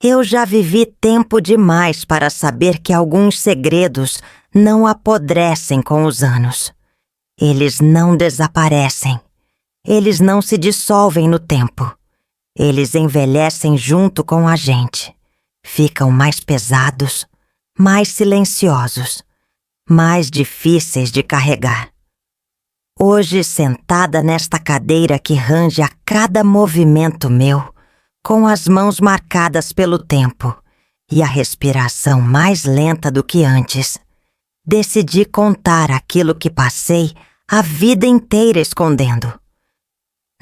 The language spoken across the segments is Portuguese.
Eu já vivi tempo demais para saber que alguns segredos não apodrecem com os anos. Eles não desaparecem. Eles não se dissolvem no tempo. Eles envelhecem junto com a gente. Ficam mais pesados, mais silenciosos, mais difíceis de carregar. Hoje, sentada nesta cadeira que range a cada movimento meu, com as mãos marcadas pelo tempo e a respiração mais lenta do que antes, decidi contar aquilo que passei a vida inteira escondendo.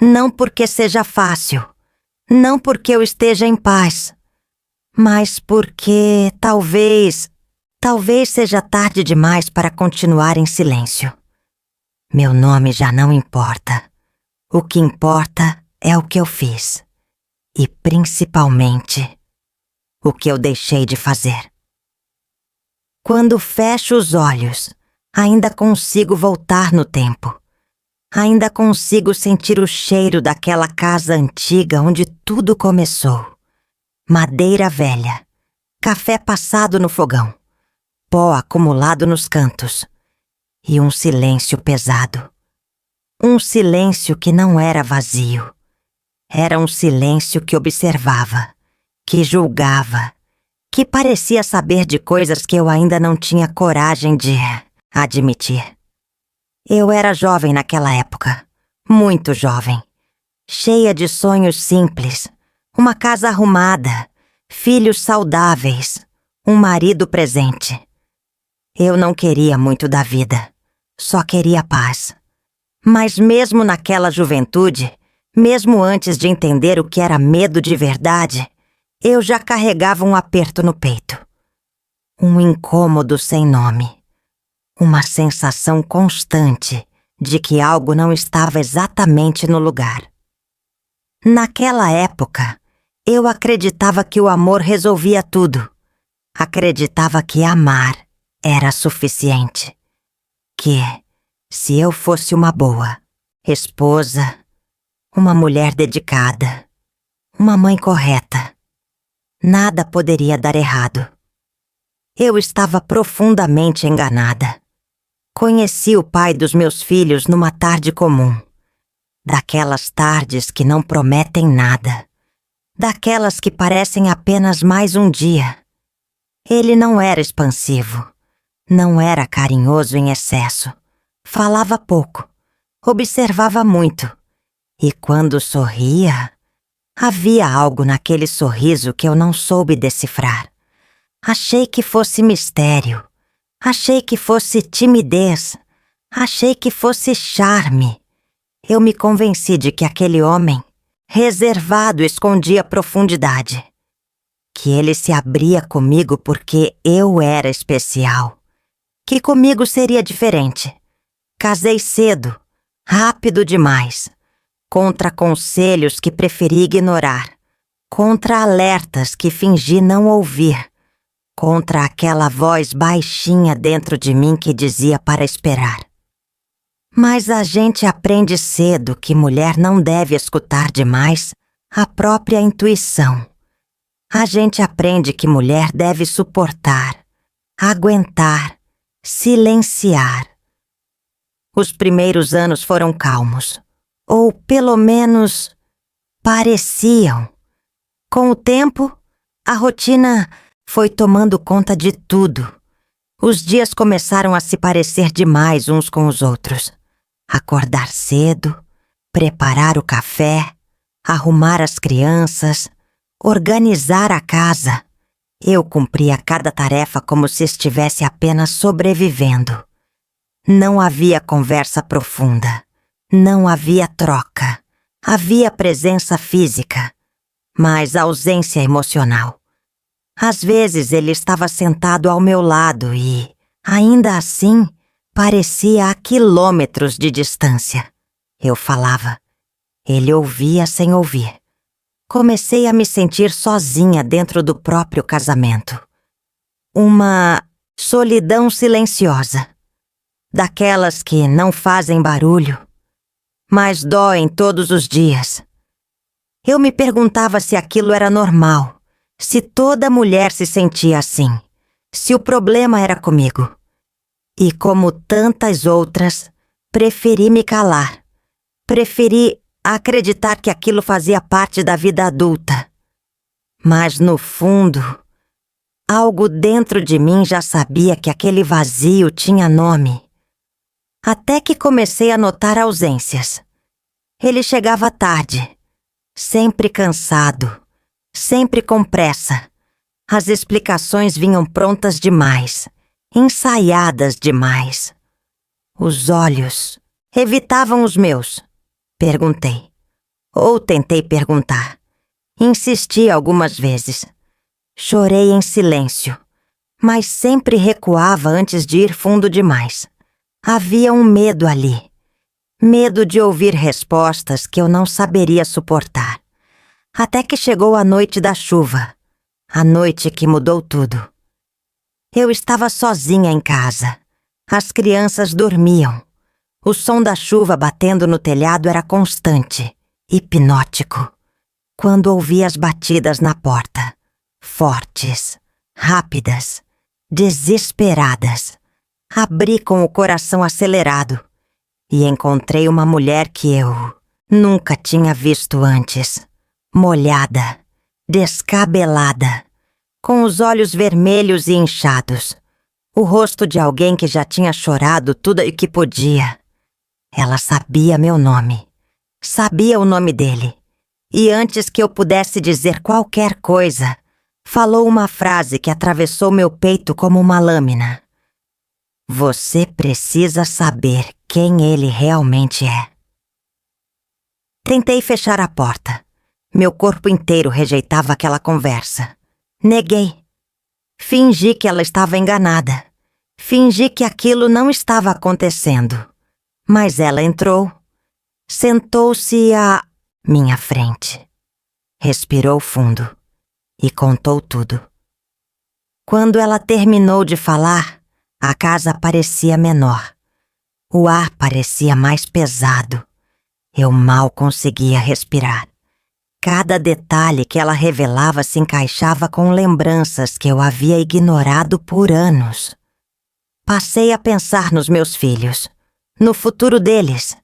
Não porque seja fácil, não porque eu esteja em paz, mas porque talvez seja tarde demais para continuar em silêncio. Meu nome já não importa. O que importa é o que eu fiz. E, principalmente, o que eu deixei de fazer. Quando fecho os olhos, ainda consigo voltar no tempo. Ainda consigo sentir o cheiro daquela casa antiga onde tudo começou. Madeira velha, café passado no fogão, pó acumulado nos cantos e um silêncio pesado. Um silêncio que não era vazio. Era um silêncio que observava, que julgava, que parecia saber de coisas que eu ainda não tinha coragem de admitir. Eu era jovem naquela época, muito jovem, cheia de sonhos simples, uma casa arrumada, filhos saudáveis, um marido presente. Eu não queria muito da vida, só queria paz. Mas mesmo naquela juventude, mesmo antes de entender o que era medo de verdade, eu já carregava um aperto no peito. Um incômodo sem nome. Uma sensação constante de que algo não estava exatamente no lugar. Naquela época, eu acreditava que o amor resolvia tudo. Acreditava que amar era suficiente. Que, se eu fosse uma boa esposa, uma mulher dedicada, uma mãe correta, nada poderia dar errado. Eu estava profundamente enganada. Conheci o pai dos meus filhos numa tarde comum. Daquelas tardes que não prometem nada. Daquelas que parecem apenas mais um dia. Ele não era expansivo. Não era carinhoso em excesso. Falava pouco. Observava muito. E quando sorria, havia algo naquele sorriso que eu não soube decifrar. Achei que fosse mistério. Achei que fosse timidez. Achei que fosse charme. Eu me convenci de que aquele homem, reservado, escondia profundidade. Que ele se abria comigo porque eu era especial. Que comigo seria diferente. Casei cedo, rápido demais. Contra conselhos que preferi ignorar. Contra alertas que fingi não ouvir. Contra aquela voz baixinha dentro de mim que dizia para esperar. Mas a gente aprende cedo que mulher não deve escutar demais a própria intuição. A gente aprende que mulher deve suportar, aguentar, silenciar. Os primeiros anos foram calmos, ou pelo menos pareciam. Com o tempo, a rotina foi tomando conta de tudo. Os dias começaram a se parecer demais uns com os outros. Acordar cedo, preparar o café, arrumar as crianças, organizar a casa. Eu cumpria cada tarefa como se estivesse apenas sobrevivendo. Não havia conversa profunda. Não havia troca. Havia presença física, mas ausência emocional. Às vezes ele estava sentado ao meu lado e, ainda assim, parecia a quilômetros de distância. Eu falava. Ele ouvia sem ouvir. Comecei a me sentir sozinha dentro do próprio casamento. Uma solidão silenciosa. Daquelas que não fazem barulho, mas doem todos os dias. Eu me perguntava se aquilo era normal, Se toda mulher se sentia assim, se o problema era comigo. E como tantas outras, preferi me calar. Preferi acreditar que aquilo fazia parte da vida adulta. Mas no fundo, algo dentro de mim já sabia que aquele vazio tinha nome. Até que comecei a notar ausências. Ele chegava tarde, sempre cansado, sempre com pressa. As explicações vinham prontas demais, ensaiadas demais. Os olhos evitavam os meus. Perguntei. Ou tentei perguntar. Insisti algumas vezes. Chorei em silêncio, mas sempre recuava antes de ir fundo demais. Havia um medo ali. Medo de ouvir respostas que eu não saberia suportar. Até que chegou a noite da chuva. A noite que mudou tudo. Eu estava sozinha em casa. As crianças dormiam. O som da chuva batendo no telhado era constante, hipnótico. Quando ouvi as batidas na porta, fortes, rápidas, desesperadas, abri com o coração acelerado e encontrei uma mulher que eu nunca tinha visto antes, molhada, descabelada, com os olhos vermelhos e inchados, o rosto de alguém que já tinha chorado tudo o que podia. Ela sabia meu nome, sabia o nome dele, e antes que eu pudesse dizer qualquer coisa, falou uma frase que atravessou meu peito como uma lâmina. Você precisa saber quem ele realmente é. Tentei fechar a porta. Meu corpo inteiro rejeitava aquela conversa. Neguei. Fingi que ela estava enganada. Fingi que aquilo não estava acontecendo. Mas ela entrou. Sentou-se à minha frente. Respirou fundo e contou tudo. Quando ela terminou de falar, a casa parecia menor. O ar parecia mais pesado. Eu mal conseguia respirar. Cada detalhe que ela revelava se encaixava com lembranças que eu havia ignorado por anos. Passei a pensar nos meus filhos, no futuro deles,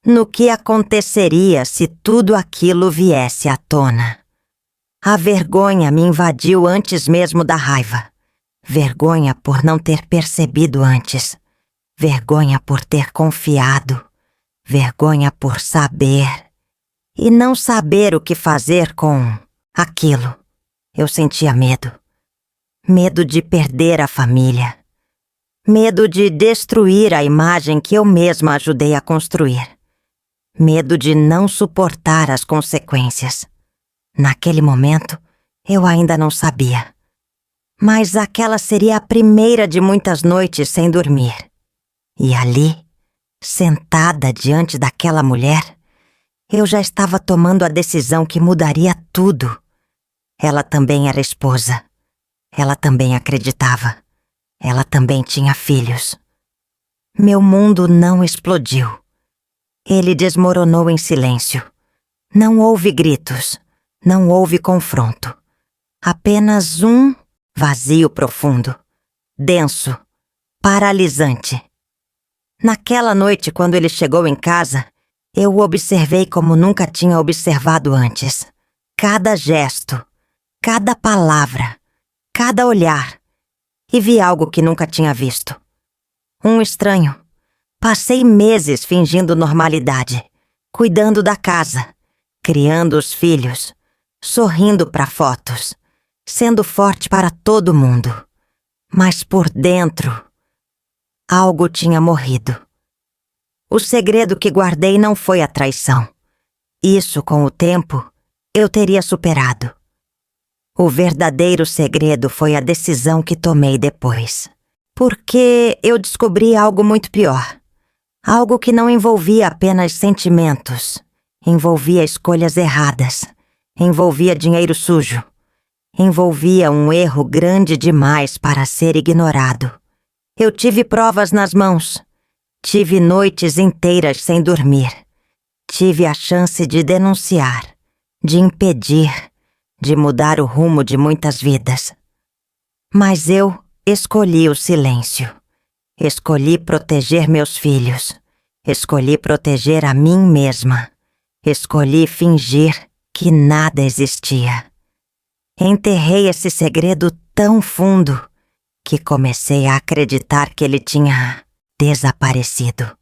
no que aconteceria se tudo aquilo viesse à tona. A vergonha me invadiu antes mesmo da raiva. Vergonha por não ter percebido antes. Vergonha por ter confiado. Vergonha por saber. E não saber o que fazer com aquilo. Eu sentia medo. Medo de perder a família. Medo de destruir a imagem que eu mesma ajudei a construir. Medo de não suportar as consequências. Naquele momento, eu ainda não sabia. Mas aquela seria a primeira de muitas noites sem dormir. E ali, sentada diante daquela mulher, eu já estava tomando a decisão que mudaria tudo. Ela também era esposa. Ela também acreditava. Ela também tinha filhos. Meu mundo não explodiu. Ele desmoronou em silêncio. Não houve gritos. Não houve confronto. Apenas um vazio profundo, denso, paralisante. Naquela noite, quando ele chegou em casa, eu o observei como nunca tinha observado antes. Cada gesto, cada palavra, cada olhar. E vi algo que nunca tinha visto. Um estranho. Passei meses fingindo normalidade, cuidando da casa, criando os filhos, sorrindo para fotos, sendo forte para todo mundo. Mas por dentro, algo tinha morrido. O segredo que guardei não foi a traição. Isso, com o tempo, eu teria superado. O verdadeiro segredo foi a decisão que tomei depois. Porque eu descobri algo muito pior. Algo que não envolvia apenas sentimentos. Envolvia escolhas erradas. Envolvia dinheiro sujo. Envolvia um erro grande demais para ser ignorado. Eu tive provas nas mãos. Tive noites inteiras sem dormir. Tive a chance de denunciar, de impedir, de mudar o rumo de muitas vidas. Mas eu escolhi o silêncio. Escolhi proteger meus filhos. Escolhi proteger a mim mesma. Escolhi fingir que nada existia. Enterrei esse segredo tão fundo que comecei a acreditar que ele tinha desaparecido.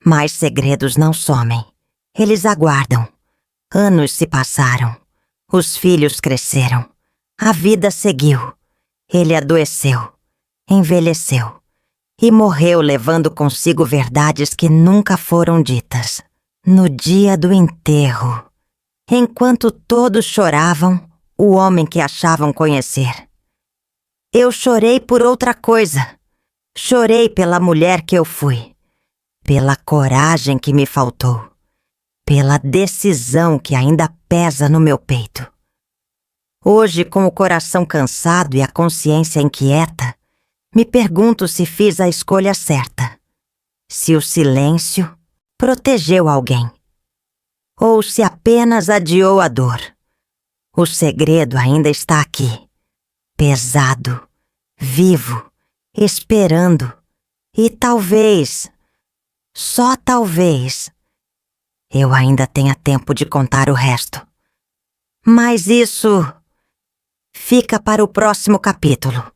Mas segredos não somem. Eles aguardam. Anos se passaram. Os filhos cresceram. A vida seguiu. Ele adoeceu, envelheceu e morreu levando consigo verdades que nunca foram ditas. No dia do enterro, enquanto todos choravam, o homem que achavam conhecer. Eu chorei por outra coisa. Chorei pela mulher que eu fui, pela coragem que me faltou, pela decisão que ainda pesa no meu peito. Hoje, com o coração cansado e a consciência inquieta, me pergunto se fiz a escolha certa. Se o silêncio protegeu alguém. Ou se apenas adiou a dor. O segredo ainda está aqui. Pesado, vivo, esperando. E talvez, só talvez, eu ainda tenha tempo de contar o resto. Mas isso fica para o próximo capítulo.